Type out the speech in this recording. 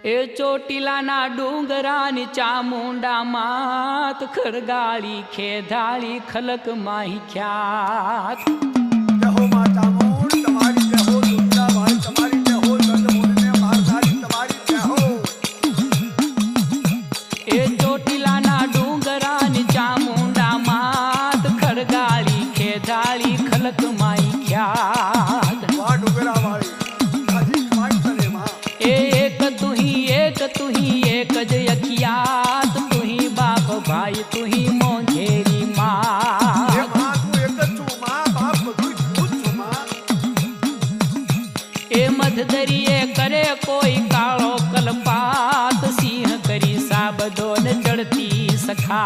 એ ચોટીલાના ડુંગરાની ચામુંડા માત ખરગાળી ખેધાળી ખલક માહી ખ્યાત જહો માં ચામુંડ તમારી જય હો દુર્ગા ભાઈ તમારી જય હો ચંદ્રમુંડને મારધારી તમારી જય હો એ ચોટીલાના ડુંગરાની ચામુંડા માત ખરગાળી ખેધાળી ખલક માહી ખ્યાત વાહ ડુંગરા વાળી હાજી ખમાઈ તને માં एक तू ही एक ज अखियात तू ही बाप भाई तू ही मोंझेरी એ माँ માં તું એક જ છું માં બાપ બધું તું જ છું માં ए मधदरिये करे कोई काळो कलपात सिंह करी साबदो न चढ़ती सखा